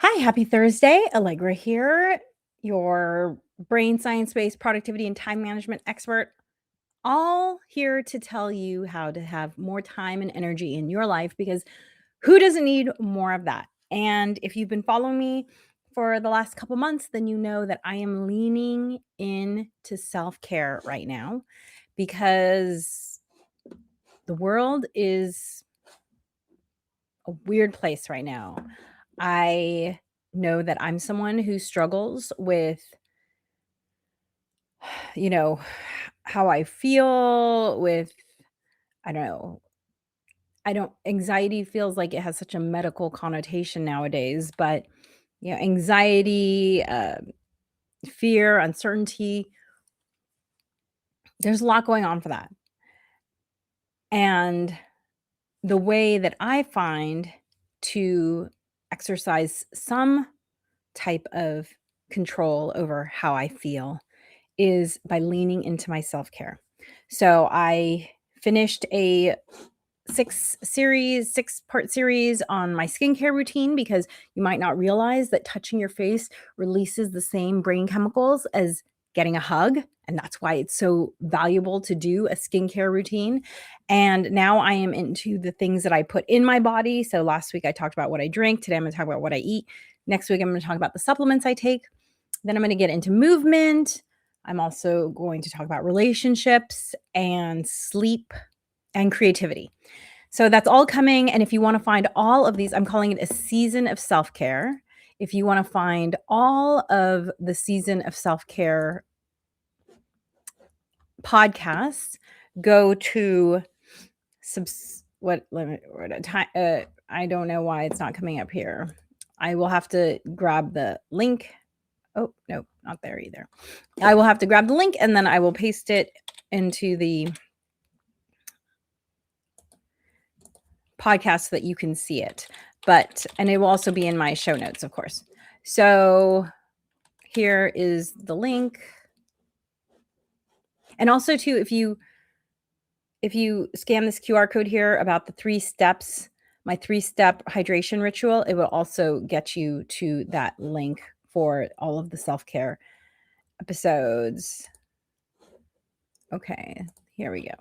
Hi, happy Thursday. Alegre here, your brain science-based productivity and time management expert, all here to tell you how to have more time and energy in your life because who doesn't need more of that? And if you've been following me for the last couple months, then you know that I am leaning into self-care right now because the world is a weird place right now. I know that I'm someone who struggles with, you know, how I feel with, I don't know, I don't, anxiety feels like it has such a medical connotation nowadays, but, anxiety, fear, uncertainty, there's a lot going on for that. And the way that I find to exercise some type of control over how I feel is by leaning into my self-care. So I finished a 6-part series on my skincare routine because you might not realize that touching your face releases the same brain chemicals as getting a hug. And that's why it's so valuable to do a skincare routine. And now I am into the things that I put in my body. So last week I talked about what I drink. Today I'm going to talk about what I eat. Next week I'm going to talk about the supplements I take. Then I'm going to get into movement. I'm also going to talk about relationships and sleep and creativity. So that's all coming. And if you want to find all of these, I'm calling it a season of self-care. If you want to find all of the season of self-care podcasts, go to I don't know why it's not coming up here. I will have to grab the link. Oh, no, not there either. I will have to grab the link and then I will paste it into the podcast so that you can see it. And it will also be in my show notes, of course. So here is the link. And also too, if you scan this QR code here about the 3 steps, my 3-step hydration ritual, it will also get you to that link for all of the self-care episodes. Okay, here we go.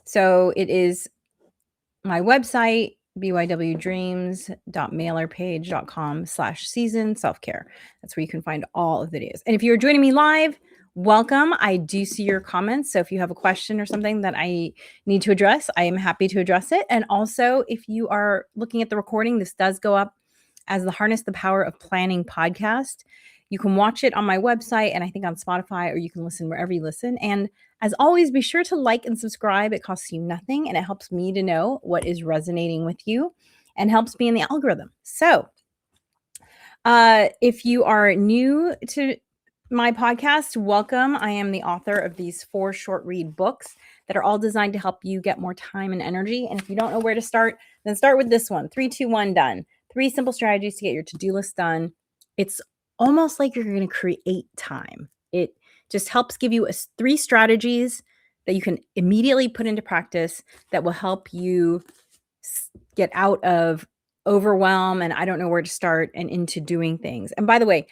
So it is my website, bywdreams.mailerpage.com/season self-care. That's where you can find all of the videos. And if you're joining me live, welcome. I do see your comments. So if you have a question or something that I need to address, I am happy to address it. And also, if you are looking at the recording, this does go up as the Harness the Power of Planning podcast. You can watch it on my website and I think on Spotify, or you can listen wherever you listen. And as always, be sure to like and subscribe. It costs you nothing and it helps me to know what is resonating with you and helps me in the algorithm. So if you are new to my podcast, welcome. I am the author of these 4 short read books that are all designed to help you get more time and energy. And if you don't know where to start, then start with this one, 3, 2, 1, done. 3 simple strategies to get your to-do list done. It's almost like you're going to create time. It just helps give you 3 strategies that you can immediately put into practice that will help you get out of overwhelm and I don't know where to start and into doing things. And by the way,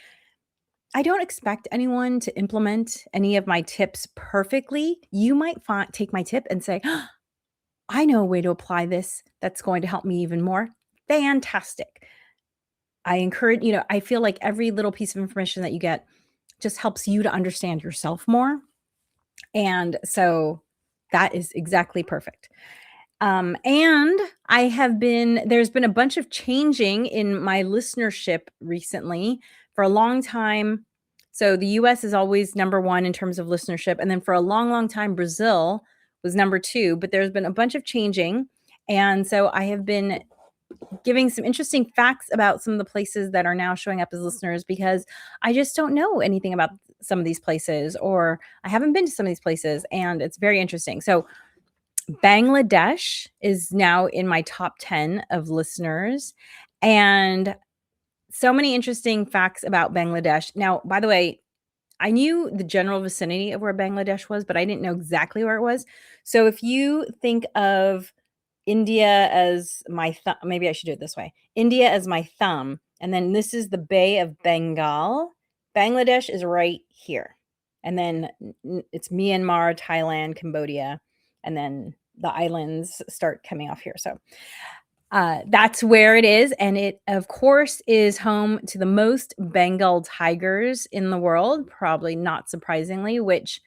I don't expect anyone to implement any of my tips perfectly. You might take my tip and say, "Oh, I know a way to apply this that's going to help me even more." Fantastic. I encourage, I feel like every little piece of information that you get just helps you to understand yourself more. And so that is exactly perfect. And there's been a bunch of changing in my listenership recently. For a long time, so the US is always number 1 in terms of listenership. And then for a long, long time, Brazil was number 2, but there's been a bunch of changing. And so I have been giving some interesting facts about some of the places that are now showing up as listeners because I just don't know anything about some of these places, or I haven't been to some of these places, and it's very interesting. So Bangladesh is now in my top 10 of listeners, and so many interesting facts about Bangladesh. Now, by the way, I knew the general vicinity of where Bangladesh was, but I didn't know exactly where it was. So if you think of India as my thumb. Maybe I should do it this way. India as my thumb. And then this is the Bay of Bengal. Bangladesh is right here. And then it's Myanmar, Thailand, Cambodia. And then the islands start coming off here. So that's where it is. And it, of course, is home to the most Bengal tigers in the world, probably not surprisingly, which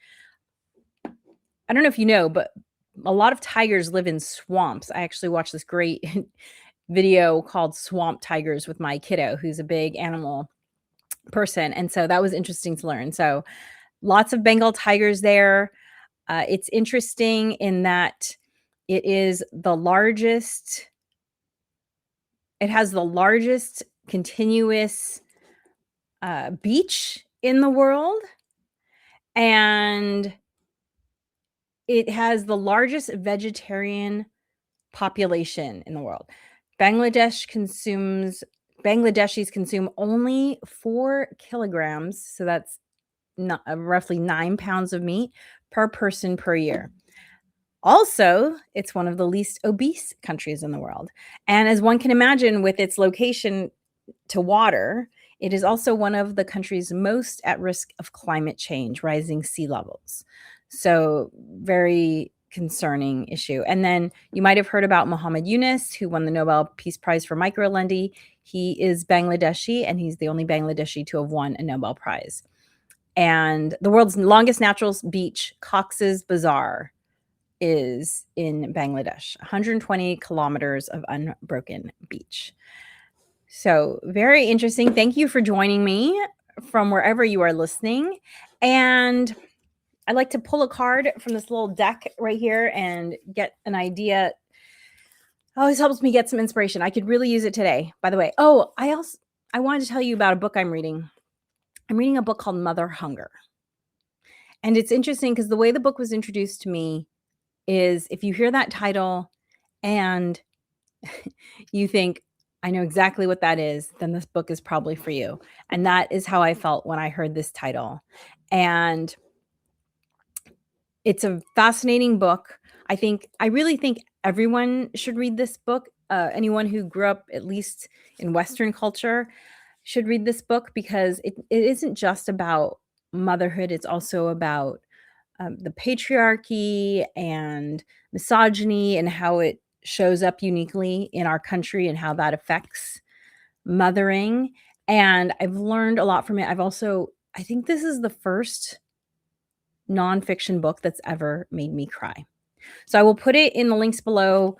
I don't know if you know, but a lot of tigers live in swamps. I actually watched this great video called Swamp Tigers with my kiddo, who's a big animal person. And so that was interesting to learn. So lots of Bengal tigers there. It's interesting in that it is the largest, it has the largest continuous beach in the world. And it has the largest vegetarian population in the world. Bangladeshis consume only 4 kilograms, so that's not, roughly 9 pounds of meat per person per year. Also, it's one of the least obese countries in the world. And as one can imagine, with its location to water, it is also one of the countries most at risk of climate change, rising sea levels. So very concerning issue. And then you might have heard about Muhammad Yunus, who won the Nobel Peace Prize for microlending. He is Bangladeshi, and he's the only Bangladeshi to have won a Nobel Prize. And the world's longest natural beach, Cox's Bazar, is in Bangladesh, 120 kilometers of unbroken beach. So very interesting. Thank you for joining me from wherever you are listening. And I'd like to pull a card from this little deck right here and get an idea. It always helps me get some inspiration. I could really use it today, by the way. Oh, I wanted to tell you about a book I'm reading. I'm reading a book called Mother Hunger. And it's interesting because the way the book was introduced to me is, if you hear that title and you think, I know exactly what that is, then this book is probably for you. And that is how I felt when I heard this title. And it's a fascinating book. I really think everyone should read this book. Anyone who grew up at least in Western culture should read this book, because it isn't just about motherhood. It's also about the patriarchy and misogyny and how it shows up uniquely in our country and how that affects mothering. And I've learned a lot from it. I think this is the first nonfiction book that's ever made me cry. So I will put it in the links below.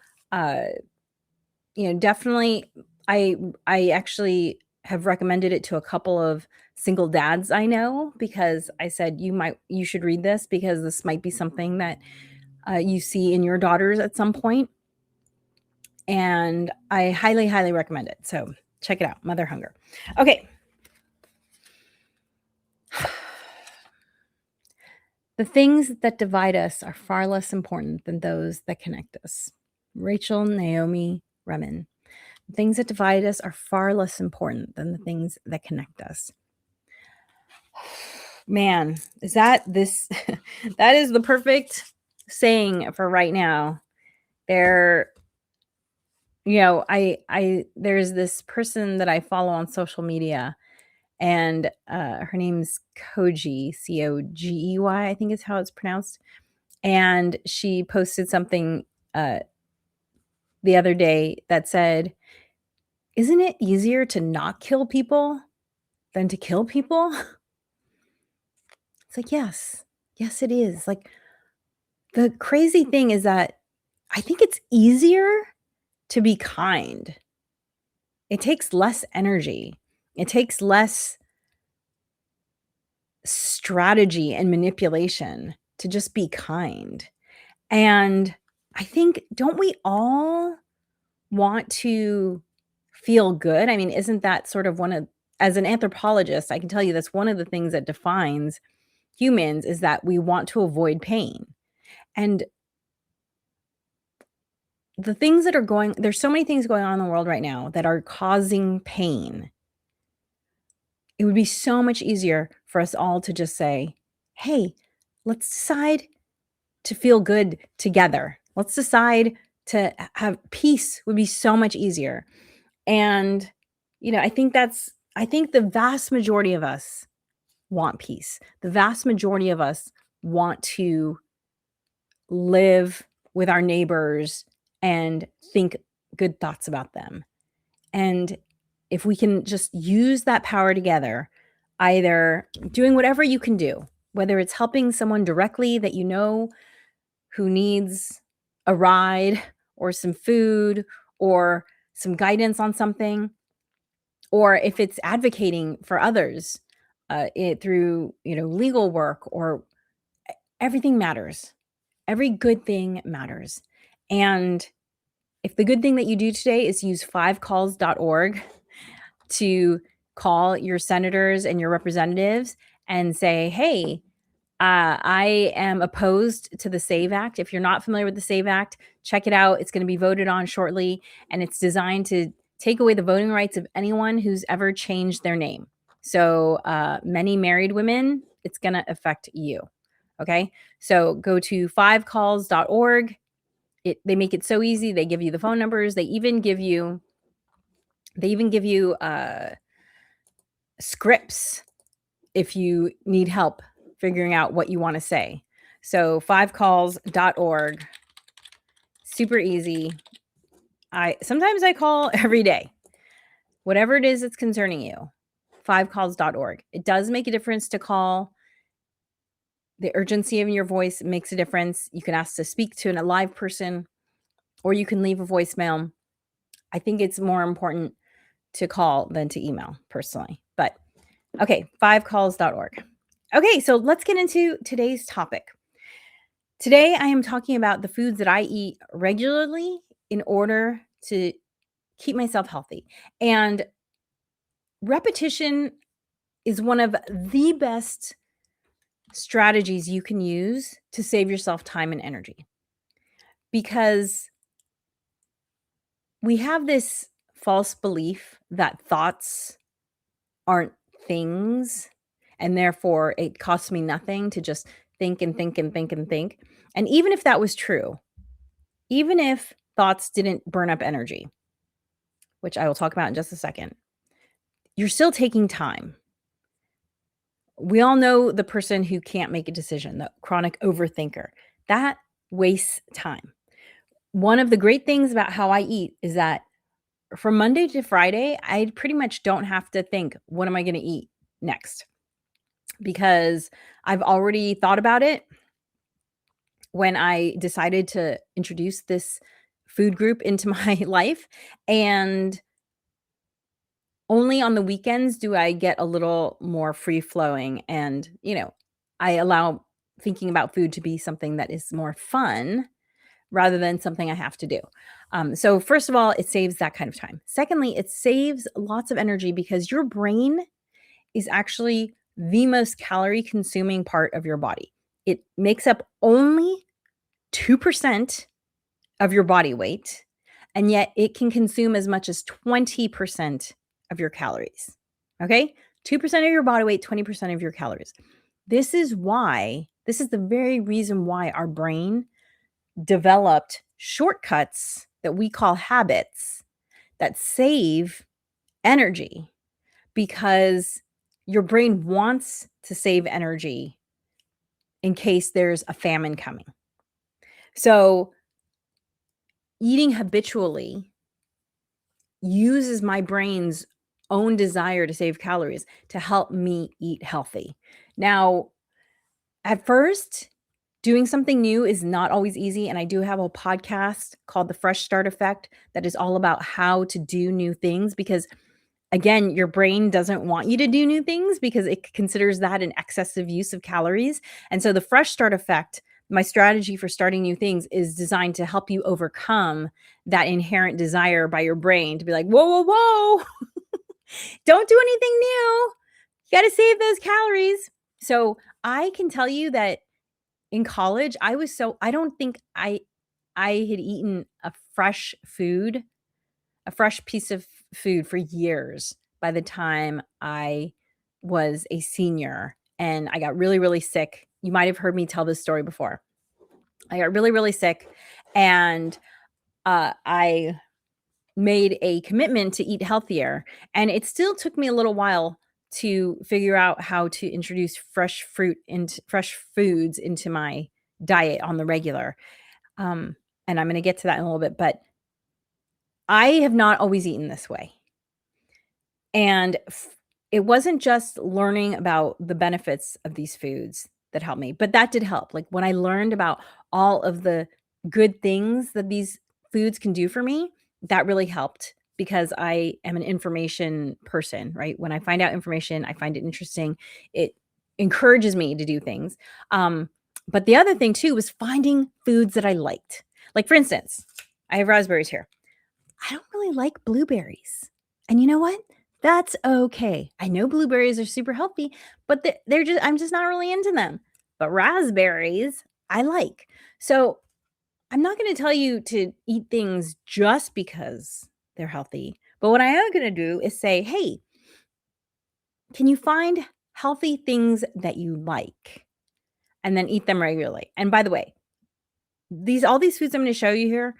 Definitely, I actually have recommended it to a couple of single dads I know, because I said, you should read this, because this might be something that you see in your daughters at some point. And I highly, highly recommend it. So check it out, Mother Hunger. Okay. The things that divide us are far less important than those that connect us. Rachel Naomi Remen. The things that divide us are far less important than the things that connect us. Man, is that this? That is the perfect saying for right now. There's this person that I follow on social media, and her name's Koji, Cogey, I think is how it's pronounced. And she posted something the other day that said, "Isn't it easier to not kill people than to kill people?" It's like, yes, it is. Like, the crazy thing is that I think it's easier to be kind. It takes less energy. It takes less strategy and manipulation to just be kind. And I think, don't we all want to feel good? I mean, isn't that sort of as an anthropologist, I can tell you that's one of the things that defines humans, is that we want to avoid pain. And there's so many things going on in the world right now that are causing pain. It would be so much easier for us all to just say, hey, let's decide to feel good together. Let's decide to have peace would be so much easier. And, I think the vast majority of us want peace. The vast majority of us want to live with our neighbors and think good thoughts about them. And if we can just use that power together, either doing whatever you can do, whether it's helping someone directly that you know who needs a ride or some food or some guidance on something, or if it's advocating for others through legal work, or everything matters. Every good thing matters. And if the good thing that you do today is use 5calls.org to call your senators and your representatives and say, hey, I am opposed to the SAVE Act. If you're not familiar with the SAVE Act, check it out. It's going to be voted on shortly, and it's designed to take away the voting rights of anyone who's ever changed their name. So many married women, it's going to affect you. Okay, so go to 5calls.org. They make it so easy. They give you the phone numbers. They even give you scripts if you need help figuring out what you want to say. So 5calls.org, super easy. Sometimes I call every day, whatever it is that's concerning you. 5calls.org. It does make a difference to call. The urgency of your voice makes a difference. You can ask to speak to a live person, or you can leave a voicemail. I think it's more important to call than to email, personally. But okay, 5calls.org. Okay, so let's get into today's topic. Today, I am talking about the foods that I eat regularly in order to keep myself healthy. And repetition is one of the best strategies you can use to save yourself time and energy. Because we have this false belief that thoughts aren't things, and therefore it costs me nothing to just think and think and think and think. And even if that was true, even if thoughts didn't burn up energy, which I will talk about in just a second, you're still taking time. We all know the person who can't make a decision, the chronic overthinker. That wastes time. One of the great things about how I eat is that from Monday to Friday, I pretty much don't have to think, what am I going to eat next? Because I've already thought about it when I decided to introduce this food group into my life. And only on the weekends do I get a little more free flowing. And, I allow thinking about food to be something that is more fun rather than something I have to do. So first of all, it saves that kind of time. Secondly, it saves lots of energy because your brain is actually the most calorie consuming part of your body. It makes up only 2% of your body weight, and yet it can consume as much as 20% of your calories. Okay? 2% of your body weight, 20% of your calories. This is the very reason why our brain developed shortcuts that we call habits that save energy, because your brain wants to save energy in case there's a famine coming. So eating habitually uses my brain's own desire to save calories to help me eat healthy. Now, at first, doing something new is not always easy. And I do have a podcast called The Fresh Start Effect that is all about how to do new things, because again, your brain doesn't want you to do new things because it considers that an excessive use of calories. And so the Fresh Start Effect, my strategy for starting new things, is designed to help you overcome that inherent desire by your brain to be like, whoa, whoa, whoa, don't do anything new. You got to save those calories. So I can tell you that in college, I don't think I had eaten a fresh piece of food for years by the time I was a senior, and I got really, really sick. You might have heard me tell this story before. I got really, really sick, and I made a commitment to eat healthier, and it still took me a little while to figure out how to introduce fresh foods into my diet on the regular. Um, and I'm going to get to that in a little bit, but I have not always eaten this way. And it wasn't just learning about the benefits of these foods that helped me, but that did help. Like when I learned about all of the good things that these foods can do for me, that really helped because I am an information person, right? When I find out information, I find it interesting. It encourages me to do things. But the other thing too was finding foods that I liked. Like for instance, I have raspberries here. I don't really like blueberries. And you know what? That's okay. I know blueberries are super healthy, but they're just I'm just not really into them. But raspberries, I like. So, I'm not going to tell you to eat things just because they're healthy. But what I am going to do is say, "Hey, can you find healthy things that you like and then eat them regularly?" And by the way, all these foods I'm going to show you here,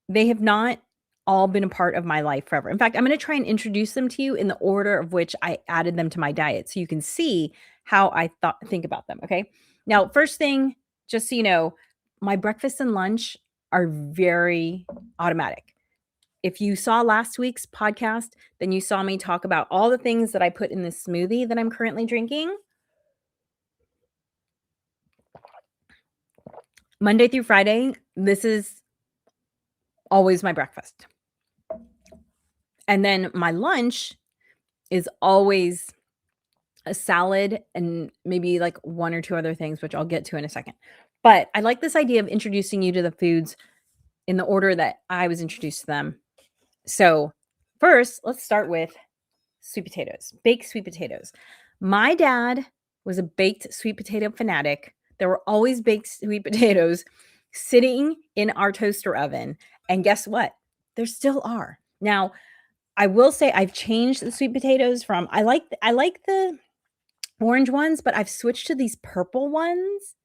they have not all been a part of my life forever. In fact, I'm gonna try and introduce them to you in the order of which I added them to my diet so you can see how I think about them, okay? Now, first thing, just so you know, my breakfast and lunch are very automatic. If you saw last week's podcast, then you saw me talk about all the things that I put in this smoothie that I'm currently drinking. Monday through Friday, this is always my breakfast. And then my lunch is always a salad and maybe like one or two other things, which I'll get to in a second. But I like this idea of introducing you to the foods in the order that I was introduced to them. So, first, let's start with sweet potatoes, baked sweet potatoes. My dad was a baked sweet potato fanatic. There were always baked sweet potatoes sitting in our toaster oven. And guess what? There still are. Now, I will say I've changed the sweet potatoes from I like the orange ones, but I've switched to these purple ones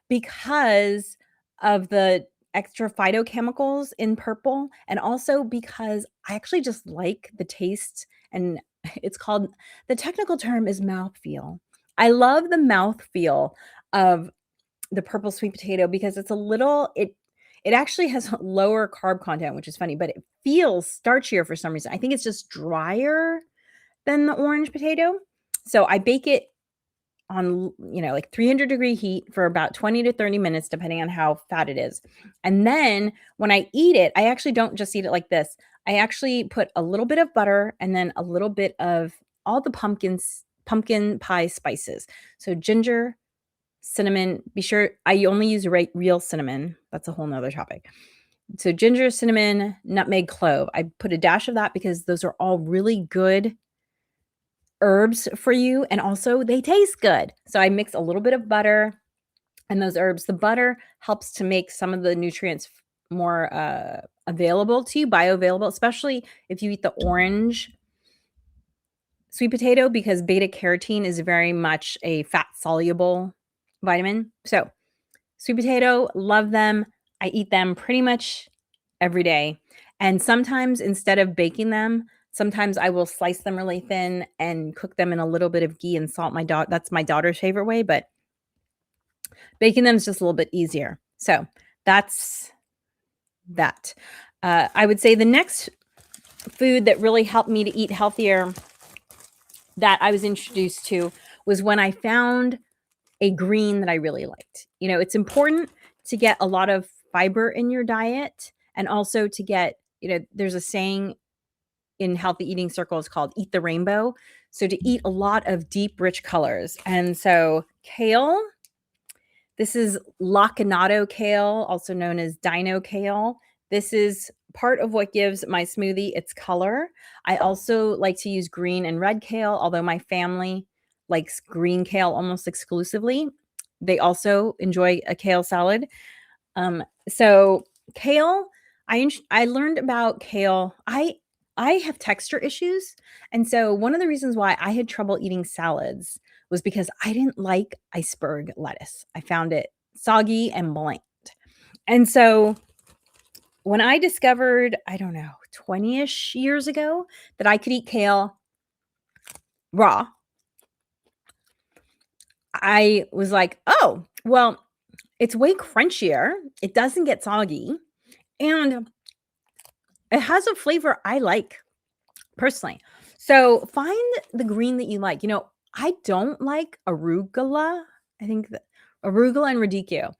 because of the extra phytochemicals in purple, and also because I actually just like the taste, and it's called the technical term is mouthfeel. I love the mouthfeel of the purple sweet potato because it's a little it actually has lower carb content, which is funny, but it feels starchier for some reason. I think it's just drier than the orange potato. So I bake it on, like 300-degree heat for about 20 to 30 minutes, depending on how fat it is. And then when I eat it, I actually don't just eat it like this. I actually put a little bit of butter and then a little bit of all the pumpkin pie spices. So ginger, cinnamon, be sure I only use real cinnamon. That's a whole nother topic. So ginger, cinnamon, nutmeg, clove. I put a dash of that because those are all really good herbs for you, and also they taste good. So I mix a little bit of butter and those herbs. The butter helps to make some of the nutrients more available to you, bioavailable, especially if you eat the orange sweet potato, because beta carotene is very much a fat soluble vitamin. So sweet potato, love them. I eat them pretty much every day. And sometimes instead of baking them, sometimes I will slice them really thin and cook them in a little bit of ghee and salt. That's my daughter's favorite way, but baking them is just a little bit easier. So that's that. I would say the next food that really helped me to eat healthier that I was introduced to was when I found a green that I really liked. It's important to get a lot of fiber in your diet, and also to get, there's a saying in healthy eating circles called eat the rainbow. So to eat a lot of deep, rich colors. And so kale, this is lacinato kale, also known as dino kale. This is part of what gives my smoothie its color. I also like to use green and red kale, although my family likes green kale almost exclusively. They also enjoy a kale salad. So kale, I learned about kale. I have texture issues. And so one of the reasons why I had trouble eating salads was because I didn't like iceberg lettuce. I found it soggy and bland. And so when I discovered, I don't know, 20-ish years ago that I could eat kale raw, I was like, oh, well, it's way crunchier. It doesn't get soggy. And it has a flavor I like personally. So find the green that you like. I don't like arugula. I think that arugula and radicchio.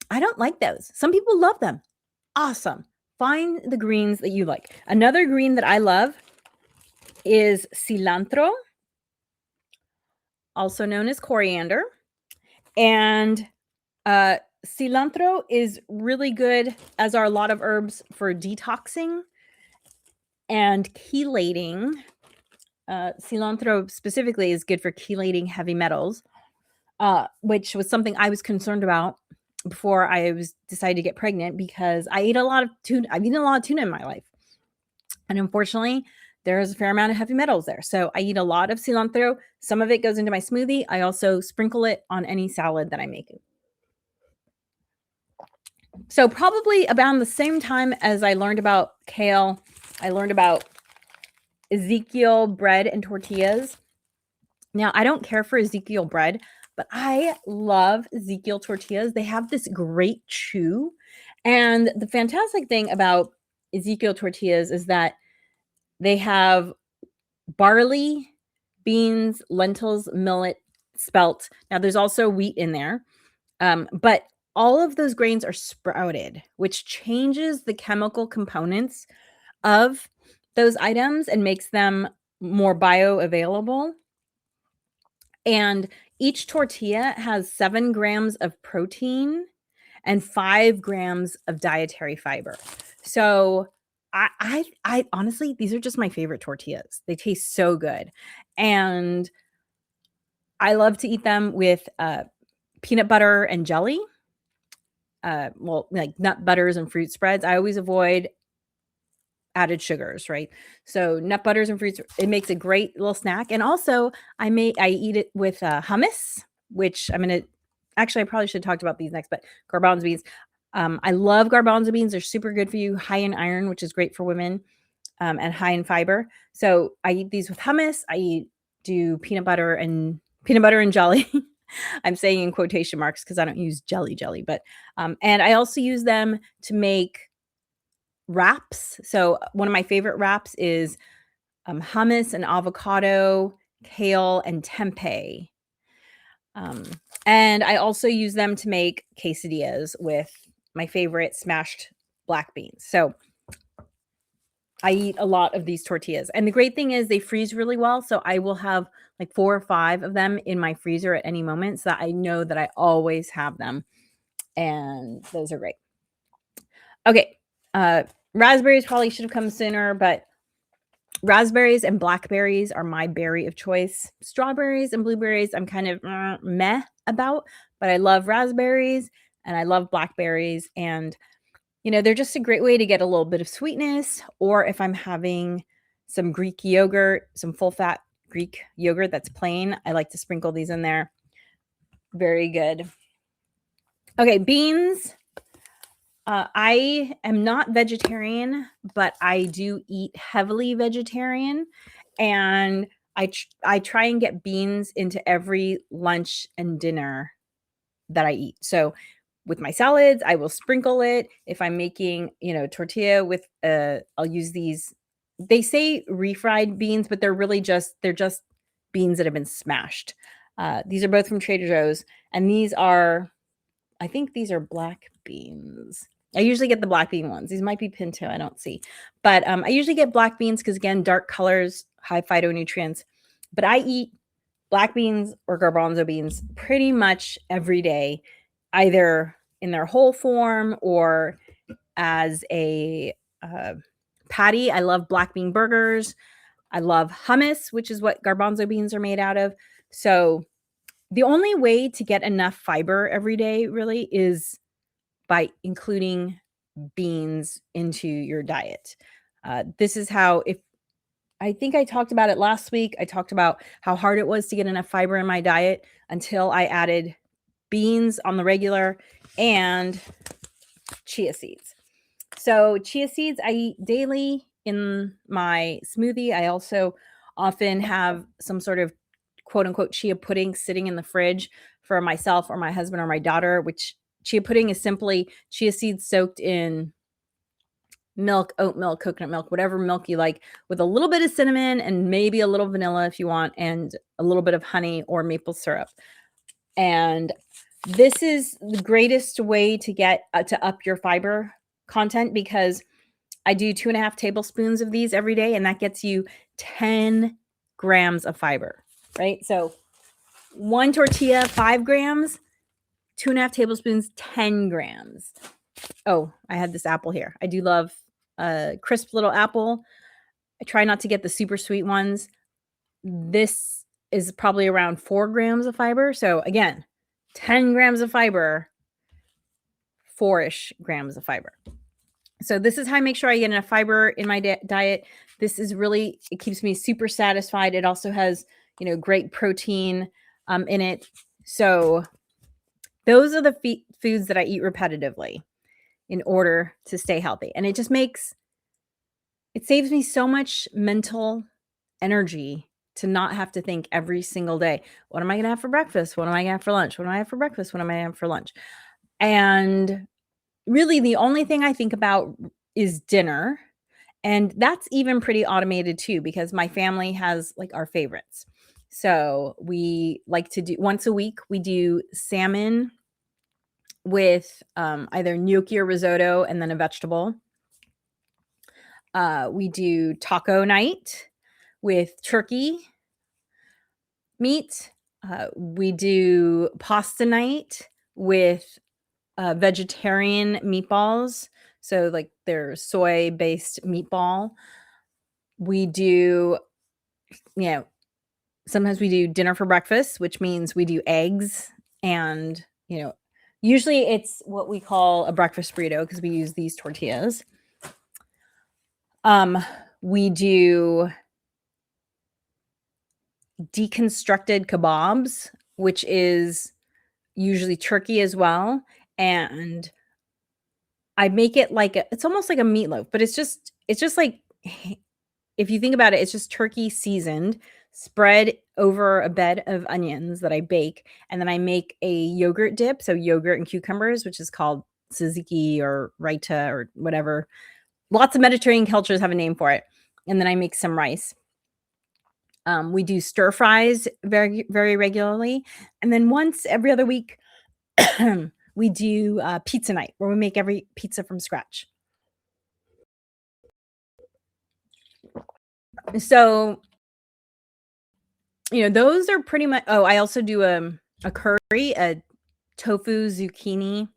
I don't like those. Some people love them. Awesome. Find the greens that you like. Another green that I love is cilantro, also known as coriander. And cilantro is really good, as are a lot of herbs, for detoxing and chelating. Cilantro specifically is good for chelating heavy metals, which was something I was concerned about before I decided to get pregnant, because I eat a lot of tuna. I've eaten a lot of tuna in my life. And unfortunately, there's a fair amount of heavy metals there. So I eat a lot of cilantro. Some of it goes into my smoothie. I also sprinkle it on any salad that I'm making. So probably about the same time as I learned about kale, I learned about Ezekiel bread and tortillas. Now, I don't care for Ezekiel bread, but I love Ezekiel tortillas. They have this great chew. And the fantastic thing about Ezekiel tortillas is that they have barley, beans, lentils, millet, spelt. Now, there's also wheat in there. But all of those grains are sprouted, which changes the chemical components of those items and makes them more bioavailable. And each tortilla has 7 grams of protein and 5 grams of dietary fiber. So I honestly, these are just my favorite tortillas. They taste so good. And I love to eat them with peanut butter and jelly. Like nut butters and fruit spreads. I always avoid added sugars, right? So nut butters and fruits, it makes a great little snack. And also I eat it with hummus, which I probably should have talked about these next, but garbanzo beans. I love garbanzo beans. They're super good for you, high in iron, which is great for women, and high in fiber. So I eat these with hummus. Do peanut butter and jelly. I'm saying in quotation marks because I don't use jelly, but and I also use them to make wraps. So one of my favorite wraps is hummus and avocado, kale, and tempeh. And I also use them to make quesadillas with my favorite smashed black beans. So I eat a lot of these tortillas. And the great thing is they freeze really well. So I will have like 4 or 5 of them in my freezer at any moment, so that I know that I always have them. And those are great. Okay. Raspberries probably should have come sooner, but raspberries and blackberries are my berry of choice. Strawberries and blueberries, I'm kind of meh about, but I love raspberries and I love blackberries. And, they're just a great way to get a little bit of sweetness. Or if I'm having some Greek yogurt, some full fat Greek yogurt that's plain, I like to sprinkle these in there. Very good. Okay, beans. I am not vegetarian, but I do eat heavily vegetarian, and I try and get beans into every lunch and dinner that I eat. So with my salads, I will sprinkle it. If I'm making, tortilla with I'll use these. They say refried beans, but they're just beans that have been smashed. These are both from Trader Joe's, and I think these are black beans. I usually get the black bean ones. These might be pinto. I don't see. But I usually get black beans because, again, dark colors, high phytonutrients. But I eat black beans or garbanzo beans pretty much every day, either in their whole form or as a patty. I love black bean burgers. I love hummus, which is what garbanzo beans are made out of. So the only way to get enough fiber every day really is by including beans into your diet. This is how, I think I talked about it last week. I talked about how hard it was to get enough fiber in my diet until I added beans on the regular and chia seeds. So chia seeds I eat daily in my smoothie. I also often have some sort of quote unquote chia pudding sitting in the fridge for myself or my husband or my daughter, which chia pudding is simply chia seeds soaked in milk, oat milk, coconut milk, whatever milk you like, with a little bit of cinnamon and maybe a little vanilla if you want, and a little bit of honey or maple syrup. And this is the greatest way to get to up your fiber content, because I do 2.5 tablespoons of these every day, and that gets you 10 grams of fiber, right? So one tortilla, 5 grams, 2.5 tablespoons, 10 grams. Oh, I had this apple here. I do love a crisp little apple. I try not to get the super sweet ones. This is probably around 4 grams of fiber. So again, 10 grams of fiber, 4-ish grams of fiber. So this is how I make sure I get enough fiber in my diet. This is really, it keeps me super satisfied. It also has, great protein in it. So those are the foods that I eat repetitively in order to stay healthy. And it saves me so much mental energy to not have to think every single day, what am I going to have for breakfast? What am I going to have for lunch? What am I have for breakfast? What am I going to have for lunch? And really the only thing I think about is dinner. And that's even pretty automated too, because my family has like our favorites. So we like to do once a week, we do salmon with either gnocchi or risotto and then a vegetable. We do taco night with turkey meat. We do pasta night with vegetarian meatballs. So like they're soy-based meatball. We do, sometimes we do dinner for breakfast, which means we do eggs and, usually it's what we call a breakfast burrito because we use these tortillas. We do deconstructed kebabs, which is usually turkey as well. And I make it like it's almost like a meatloaf, but it's just like, if you think about it, it's just turkey seasoned, spread over a bed of onions that I bake. And then I make a yogurt dip. So yogurt and cucumbers, which is called tzatziki or raita or whatever. Lots of Mediterranean cultures have a name for it. And then I make some rice. We do stir fries very, very regularly. And then once every other week, we do pizza night where we make every pizza from scratch. So, those are pretty much. Oh, I also do a curry, a tofu zucchini.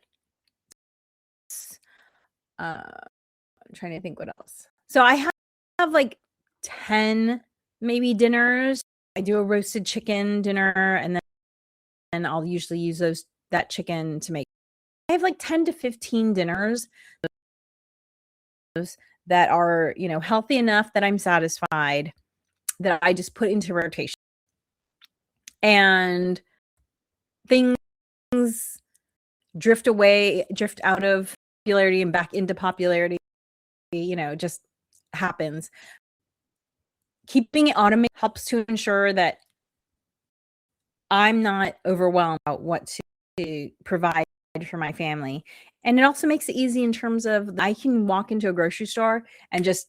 I'm trying to think what else. So I have like 10 maybe dinners. I do a roasted chicken dinner, and then I'll usually use that chicken to make. I have like 10 to 15 dinners that are, healthy enough that I'm satisfied, that I just put into rotation. And things drift out of popularity and back into popularity, just happens. Keeping it automated helps to ensure that I'm not overwhelmed about what to provide for my family. And it also makes it easy in terms of I can walk into a grocery store and just,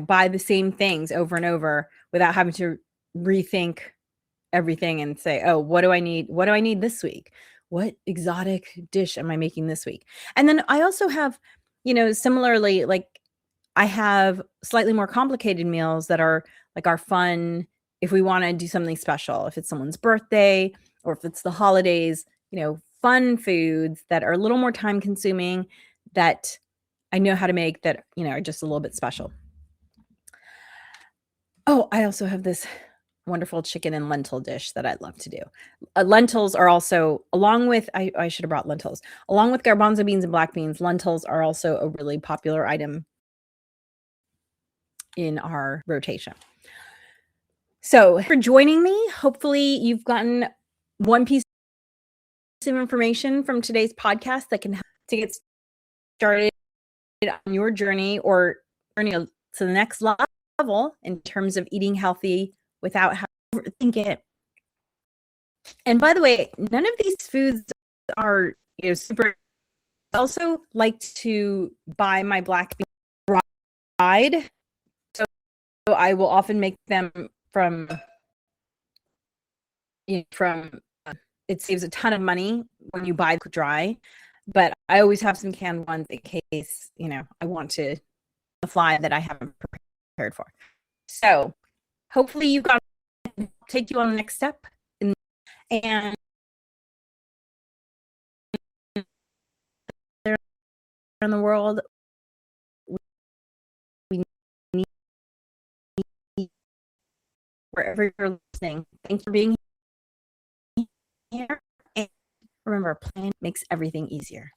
buy the same things over and over without having to rethink everything and say, oh, what do I need? What do I need this week? What exotic dish am I making this week? And then I also have, similarly, like I have slightly more complicated meals that are like our fun if we want to do something special, if it's someone's birthday or if it's the holidays, fun foods that are a little more time consuming that I know how to make that, are just a little bit special. Oh, I also have this wonderful chicken and lentil dish that I'd love to do. Lentils are also, along with, I should have brought lentils, along with garbanzo beans and black beans, lentils are also a really popular item in our rotation. So for joining me, hopefully you've gotten one piece of information from today's podcast that can help to get started on your journey or journey to the next level in terms of eating healthy without having to overthink it. And by the way, none of these foods are, super. I also like to buy my black beans dried. So I will often make them from it saves a ton of money when you buy dry, but I always have some canned ones in case, I want to fly that I haven't prepared for. So hopefully you got take you on the next step and in the world we need wherever you're listening. Thanks for being here. And remember, plan makes everything easier.